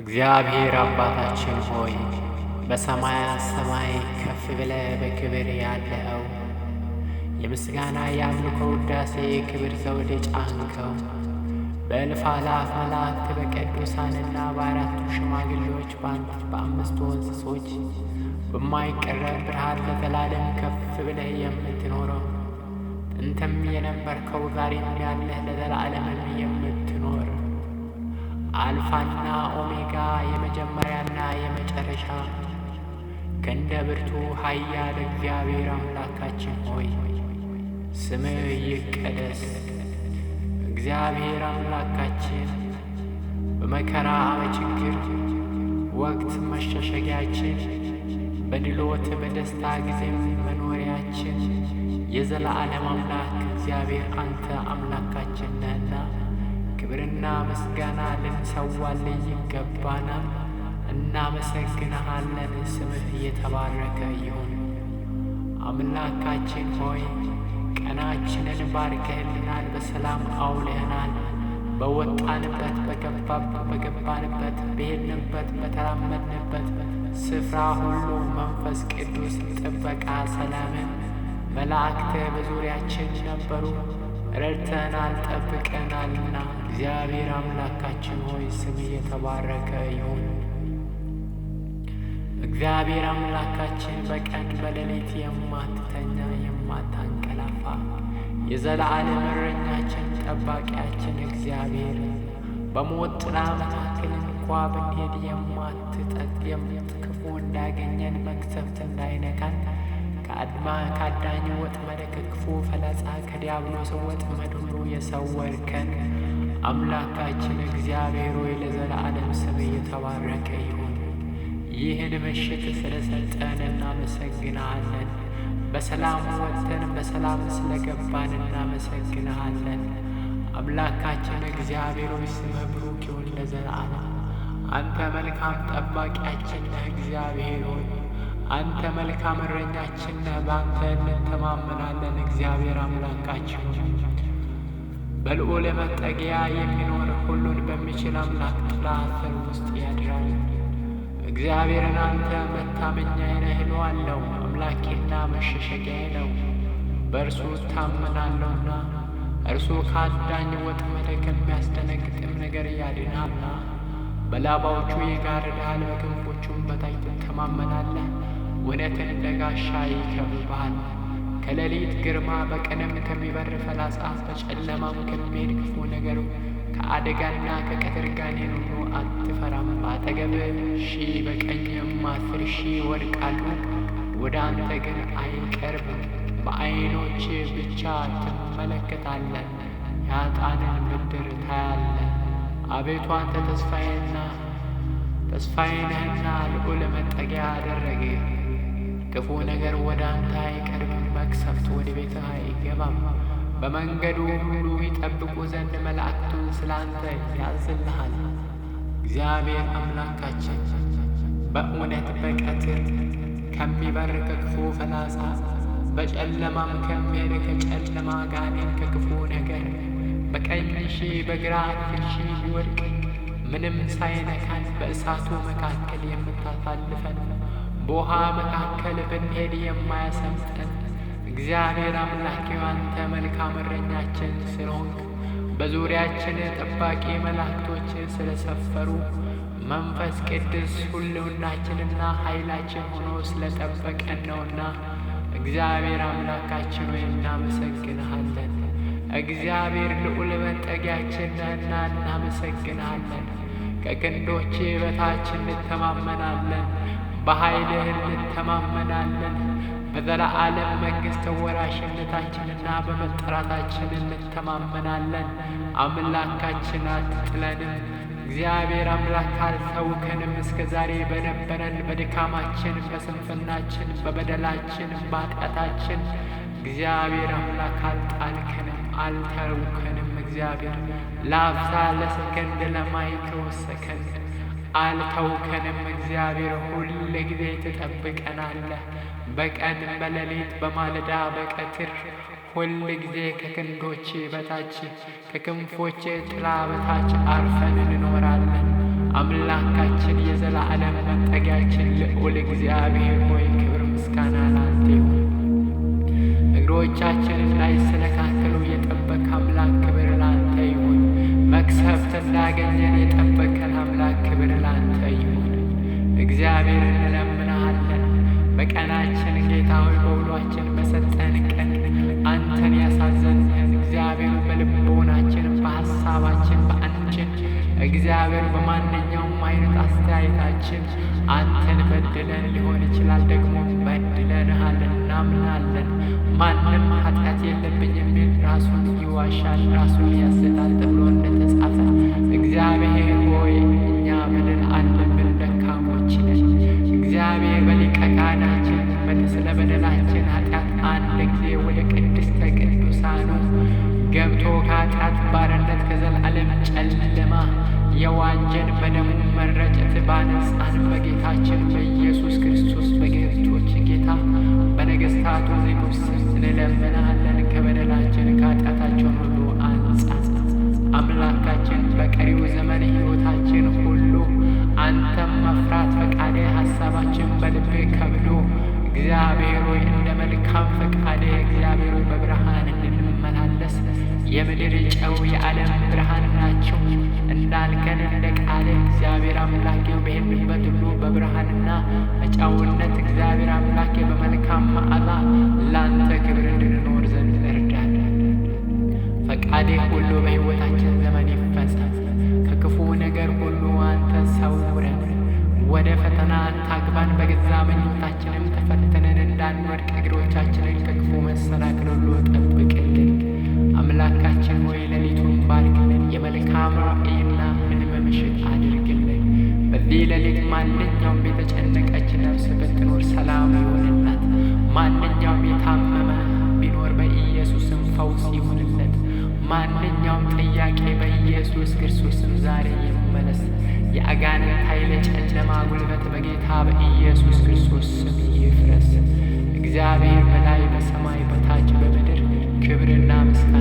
እግዚአብሔር አባታችን ሆይ በሰማያት ሰማይ ከፍ ብለህ በክብር ያለኸው የምስጋና የአምልኮ ውዳሴ ክብር ዘውድ የጫንከው በእልፍ አእላፍ መላእክት በቅዱሳንና በአራቱ ሽማግሌዎች በአምስቱ እንስሶች በማይቀረብ ብርሃን ለዘላለም ከፍ ብለህ የምትኖረው ጥንትም የነበርከው ዛሬም ያለህ ለዘላለምም የምትኖር አልፋና ኦሜጋ የመጀመሪያና የመጨረሻ ክንደ ብርቱ ኃያል እግዚአብሔር አምላካችን ሆይ ስምህ ይቀደስ። እግዚአብሔር አምላካችን በመከራ በችግር ወቅት መሸሸጊያችን፣ በድሎት በደስታ ጊዜም መኖሪያችን የዘላለም አምላክ እግዚአብሔር አንተ አምላካችን ነህና ክብርና ምስጋና ልንሰዋልህ ይገባናል። እናመሰግንሃለን። ስምህ የተባረከ ይሁን። አምላካችን ሆይ ቀናችንን ባርከህልናል፣ በሰላም አውለህናል። በወጣንበት በገባንበት በሄድንበት በተራመድንበት ስፍራ ሁሉ መንፈስ ቅዱስ ጥበቃ፣ ሰላምን መላእክት በዙሪያችን ነበሩ። ረድተናል፣ ጠብቀናልና እግዚአብሔር አምላካችን ሆይ ስምህ የተባረከ ይሁን። እግዚአብሔር አምላካችን በቀን በሌሊት የማትተኛ የማታንቀላፋ የዘላለም እረኛችን ጠባቂያችን እግዚአብሔር በሞት ጥላ መካከል እንኳ ብንሄድ ክፉ እንዳያገኘን መቅሰፍት እንዳይነካን ከአዳኝ ወጥመድ ከክፉ ፈላጻ ከዲያብሎስ ወጥመድ ሁሉ የሰወርከን አምላካችን እግዚአብሔር ሆይ ለዘላለም ስምህ የተባረከ ይሁን። ይህን ምሽት ስለሰጠን እናመሰግንሃለን። በሰላም ወጥተን በሰላም ስለገባን እናመሰግንሃለን። አምላካችን እግዚአብሔር ሆይ ስምህ ብሩክ ይሁን ለዘላለም። አንተ መልካም ጠባቂያችን ነህ እግዚአብሔር ሆይ አንተ መልካም እረኛችን ነህ። በአንተ እንተማመናለን እግዚአብሔር አምላካችን በልዑል መጠጊያ የሚኖር ሁሉን በሚችል አምላክ ጥላ ስር ውስጥ ያድራል። እግዚአብሔርን አንተ መታመኛዬ ነህ እለዋለሁ። አምላኬና መሸሸጊያዬ ነው፣ በእርሱ እታመናለሁና እርሱ ከአዳኝ ወጥመድ ከሚያስደነግጥም ነገር ያድንሃልና። በላባዎቹ ይጋርድሃል፣ በክንፎቹም በታች ትተማመናለህ። እውነትን እንደ ጋሻ ይከብብሃል። ከሌሊት ግርማ በቀንም ከሚበር ፈላጻ በጨለማም ከሚሄድ ክፉ ነገር ከአደጋና ከቀትር ጋኔን ሁሉ አትፈራም። በአጠገብህ 1000 በቀኝም 10,000 ይወድቃሉ፣ ወደ አንተ ግን አይቀርብም። በዓይኖች ብቻ ትመለከታለህ፣ የኃጥአንን ብድር ታያለህ። አቤቱ አንተ ተስፋዬ ነህና ልዑል መጠጊያ አደረግህ። ክፉ ነገር ወደ አንተ አይቀርብም፣ መቅሰፍት ወደ ቤትህ አይገባም። በመንገዱ ሁሉ ይጠብቁ ዘንድ መላእክቱን ስለ አንተ ያዝልሃል። እግዚአብሔር አምላካችን በእውነት በቀትር ከሚበር ከክፉ ፈላጻ በጨለማም ከሚሄድ ከጨለማ ጋኔን ከክፉ ነገር በቀኝ 1000 በግራ 10,000 ቢወድቅ ምንም ሳይነካን በእሳቱ መካከል የምታሳልፈን በውሃ መካከል ብንሄድ የማያሰምጠን እግዚአብሔር አምላኬ አንተ መልካም እረኛችን ስለሆንክ በዙሪያችን ጠባቂ መላእክቶች ስለሰፈሩ መንፈስ ቅዱስ ሁሉናችንና ኃይላችን ሆኖ ስለጠበቀን ነውና እግዚአብሔር አምላካችን ሆይ እናመሰግንሃለን። እግዚአብሔር ልዑል መጠጊያችን ነህና እናመሰግንሃለን። ከክንዶች በታች እንተማመናለን፣ በኃይልህ እንተማመናለን። በዘላለም መንግሥት ወራሽነታችንና በመጠራታችን እንተማመናለን። አምላካችን አትጥለንም። እግዚአብሔር አምላክ አልተውከንም። እስከ ዛሬ በነበረን በድካማችን፣ በስንፍናችን፣ በበደላችን፣ በኃጢአታችን እግዚአብሔር አምላክ አልጣልከንም፣ አልተውከንም። እግዚአብሔር ለአፍታ ለሰከንድ ለማይተወሰከንድ አልተውከንም። እግዚአብሔር ሁል ጊዜ ትጠብቀናለህ። በቀን በሌሊት በማለዳ በቀትር ሁል ጊዜ ከክንዶች በታች ከክንፎች ጥላ በታች አርፈን እንኖራለን። አምላካችን የዘላለም መጠጊያችን ልዑል እግዚአብሔር ሆይ ክብር ምስጋና ላንተ ይሁን። እግሮቻችን እንዳይሰነካከሉ የጠበቅህ አምላክ ክብር ላንተ ይሁን። መቅሰፍት እንዳገኘን የጠበቅከን አምላክ ክብር ላንተ ይሁን። እግዚአብሔር እንለምንሃለን በቀናችን ጌታ ሆይ በውሏችን በሰጠን ቀን አንተን ያሳዘንህን እግዚአብሔር በልቦናችን በሐሳባችን በአንችን እግዚአብሔር በማንኛውም አይነት አስተያየታችን አንተን በድለን ሊሆን ይችላል፣ ደግሞ በድለንሃል እናምናለን። ማንም ኃጢአት የለብኝ የሚል ራሱን ይዋሻል፣ ራሱን ያስታል ተብሎ እንደተጻፈ እግዚአብሔር ሆይ እኛ በደል አለብን፣ ደካሞች ነን። እግዚአብሔር በሊቀ ካህናችን ስለ በደላችን ኃጢአት አንድ ጊዜ ወደ ቅድስተ ቅዱሳኑ ገብቶ ከኃጢአት ባርነት ከዘላለም ጨለማ የዋጀን በደሙ መረጨት ባነጻን በጌታችን በኢየሱስ ክርስቶስ በጌቶች ጌታ በነገሥታቱ ንጉሥ እንለምናለን። ከበደላችን ከኃጢአታችን ሁሉ አንጻን። አምላካችን በቀሪው ዘመን ሕይወታችን ሁሉ አንተም መፍራት ፈቃዴ ሐሳባችን በልብህ ከብዶ እግዚአብሔር ሆይ እንደ መልካም ፈቃዴ እግዚአብሔር ሆይ በብርሃን እንድንመላለስ የምድር ጨው የዓለም ብርሃን ናቸው እንዳልከን እንደ ቃልህ እግዚአብሔር አምላኬ በሄድንበት ሁሉ በብርሃንና በጨውነት እግዚአብሔር አምላኬ በመልካም መዓዛ ላንተ ክብር እንድንኖር ዘንድ እርዳን። ፈቃዴ ሁሉ በሕይወታችን ዘመን ይፈጸም። ከክፉ ነገር ሁሉ አንተ ሰውረን፣ ወደ ፈተና አታግባን። በገዛ ምኞታችንም ተፈትነን እንዳንወድቅ እግሮቻችንን ከክፉ መሰናክል ሁሉ ጠብቅልን። አምላካችን ሆይ ሌሊቱን ባርክልን፣ የመልካም ራእይና ሕልም ምሽት አድርግልን። በዚህ ሌሊት ማንኛውም የተጨነቀች ነፍስ ብትኖር ሰላም ይሆንላት። ማንኛውም የታመመ ቢኖር በኢየሱስም ፈውስ ይሆንለት። ማንኛውም ጥያቄ በኢየሱስ ክርስቶስም ዛሬ ይመለስ። የአጋንንት ኃይል፣ ጨለማ ጉልበት በጌታ በኢየሱስ ክርስቶስ ስም ይፍረስ። እግዚአብሔር በላይ በሰማይ በታች በምድር ክብርና ምስጋና